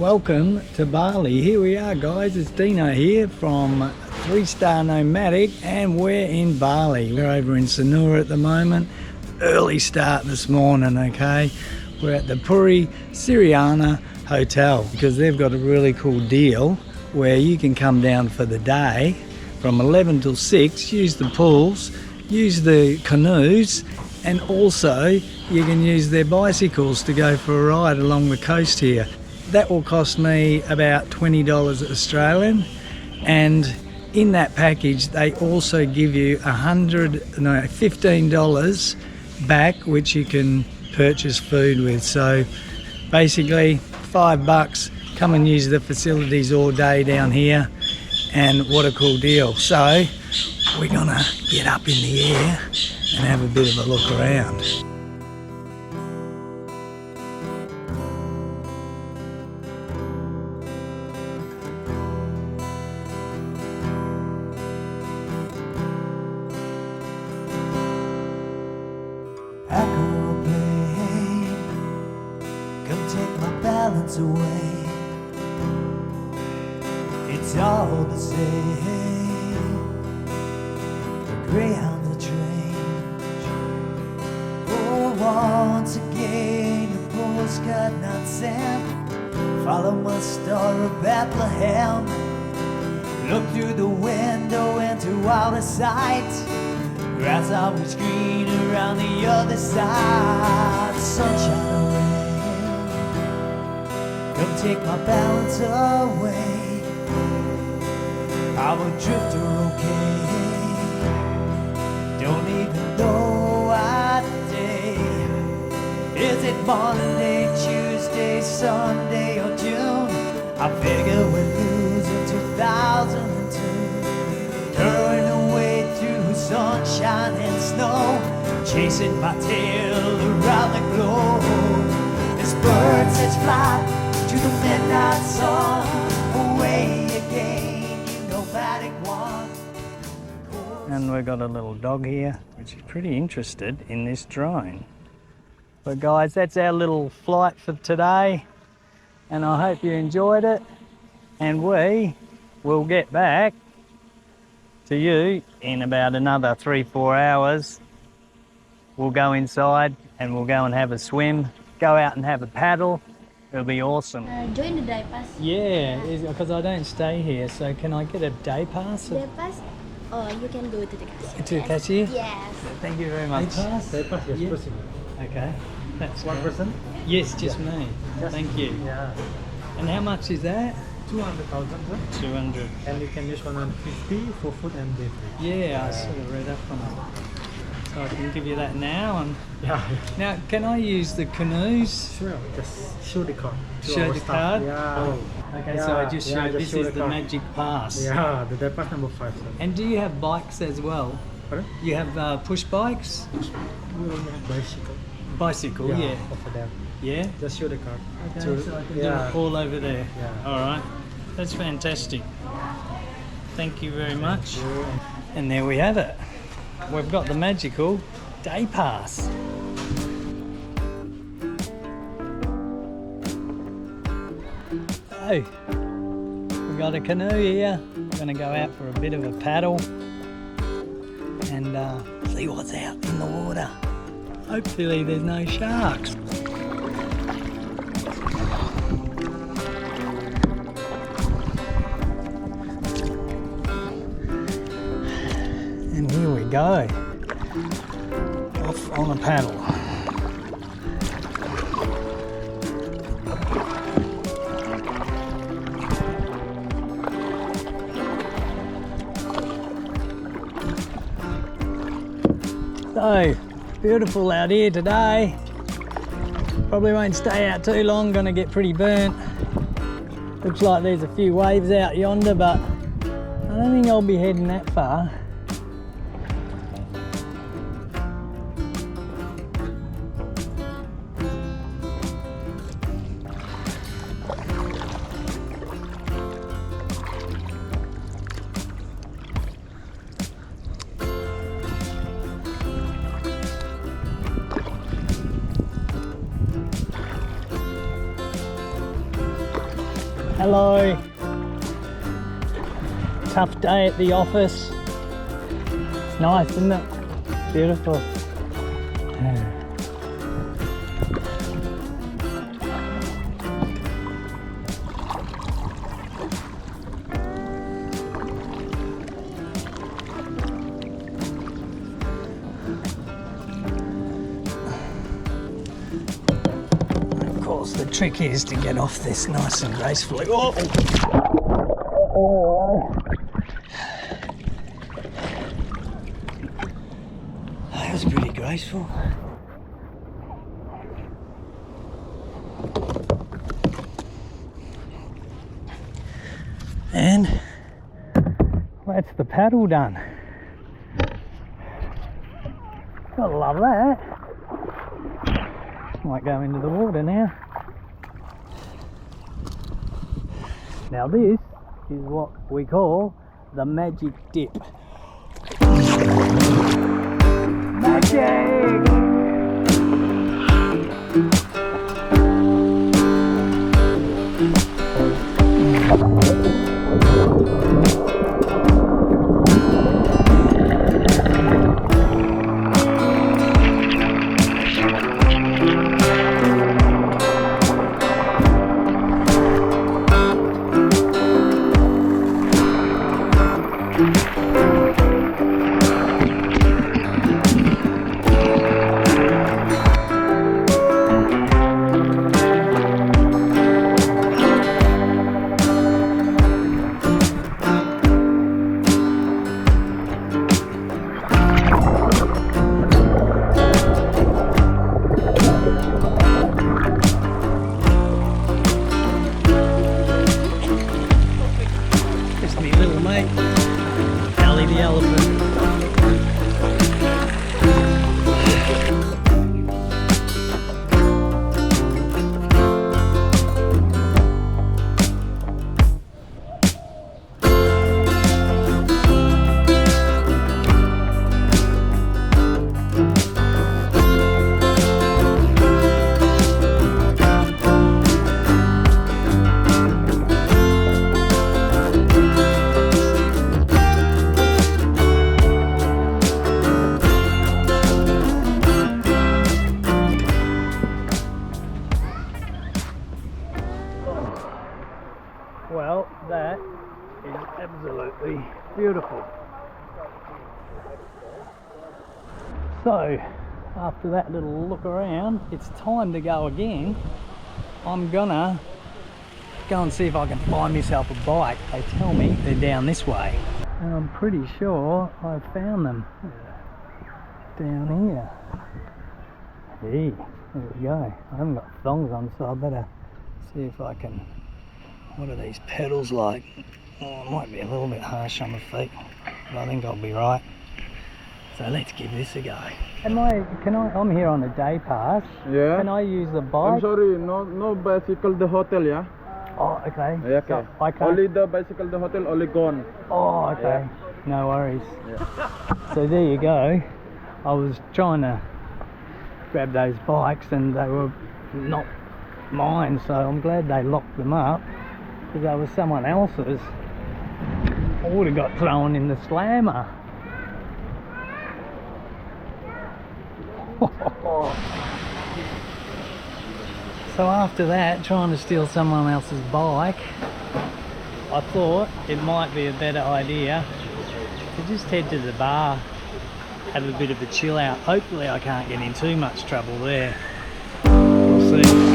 Welcome to Bali. Here we are, guys. It's Deano here from 3-Star Nomadic, and we're in Bali. We're over in Sanur at the moment. Early start this morning, okay? We're at the Puri Santrian hotel because they've got a really cool deal where you can come down for the day from 11 till 6, use the pools, use the canoes, and also you can use their bicycles to go for a ride along the coast here. That will cost me about $20 Australian, and in that package they also give you $15 back, which you can purchase food with. So basically $5, come and use the facilities all day down here, and what a cool deal. So we're gonna get up in the air and have a bit of a look around. Take my balance away. It's all the same. The Greyhound, the train. Oh, once again, the postcard not sent. Follow my star of Bethlehem. Look through the window into outer sight. Grass always green around the other side. Sunshine and rain. Come take my balance away. I'm a drifter, okay. Don't even know what day. Is it Monday, Tuesday, Sunday, or June? I figure we're losing 2002. Turning away through sunshine and snow, chasing my tail around the globe. This bird says fly to the midnight sun, away again, you nomadic one. And we've got a little dog here, which is pretty interested in this drone. But guys, that's our little flight for today, and I hope you enjoyed it, and we will get back to you in about another 3-4 hours. We'll go inside and we'll go and have a swim, go out and have a paddle. It'll be awesome. Join the day pass. Yeah, because I don't stay here, so can I get a day pass? Day pass, or you can go to the cashier. To the cashier? Yes. Thank you very much. Day pass, yes, possible. Okay. That's One great. person? Yes, just me. Just- Thank you. Yeah. And how much is that? 200,000, sir. 200. And you can use 150 for food and day free. Yeah, I sort of read up on it. So I can give you that now. And Yeah. now, can I use the canoes? Sure. Just show the card. to Show our the staff. card? Yeah. Oh, okay, so I just show this show is the the card. magic pass. Yeah, the day pass number 5, sir. And do you have bikes as well? Pardon? You have push bikes? We only have bicycle. Bicycle, yeah. For them. Yeah? Just show the card. Okay, So- so I can yeah. do it all over there. Yeah. All right, that's fantastic. Thank you very much. You- And there we have it. We've got the magical day pass. So, we've got a canoe here. We're going to go out for a bit of a paddle and see what's out in the water. Hopefully there's no sharks. And here we go, off on a paddle. So, beautiful out here today. Probably won't stay out too long, gonna get pretty burnt. Looks like there's a few waves out yonder, but I don't think I'll be heading that far. Hello. Tough day at the office. Nice, isn't it? Beautiful. Of course, the trick is to get off this nice and gracefully. Oh. That was pretty graceful. And that's the paddle done. Gotta love that. Might go into the water now. Now this is what we call the magic dip. Magic! Well, that is absolutely beautiful. So, after that little look around, it's time to go again. I'm gonna go and see if I can find myself a bike. They tell me they're down this way. And I'm pretty sure I found them down here. Hey, there we go. I haven't got thongs on, so I better see if I can. What are these pedals like? Oh, it might be a little bit harsh on the feet, but I think I'll be right. So let's give this a go. I'm here on a day pass. Yeah. Can I use the bike? I'm sorry, no bicycle the hotel, yeah? Oh, okay. Yeah, okay. So I can't... Only the bicycle the hotel, only gone. Oh, okay. Yeah. No worries. Yeah. So there you go. I was trying to grab those bikes and they were not mine, so I'm glad they locked them up, because they were someone else's. I would have got thrown in the slammer. So after that, trying to steal someone else's bike, I thought it might be a better idea to just head to the bar, have a bit of a chill out. Hopefully I can't get in too much trouble there. We'll see.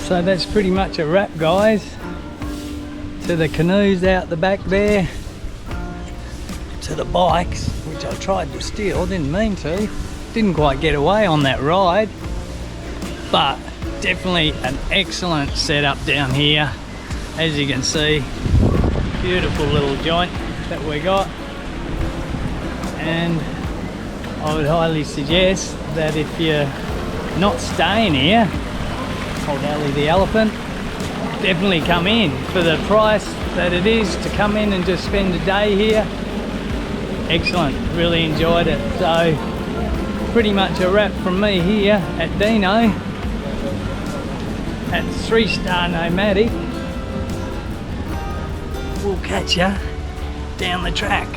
So that's pretty much a wrap, guys. To the canoes out the back there, to the bikes, which I tried to steal, didn't mean to. Didn't quite get away on that ride, but definitely an excellent setup down here. As you can see, beautiful little joint that we got, and I would highly suggest that if you're not staying here, Old Alley the Elephant, definitely come in for the price that it is to come in and just spend a day here. Excellent, really enjoyed it. So pretty much a wrap from me here at Deano at 3-star Nomadic. We'll catch ya down the track.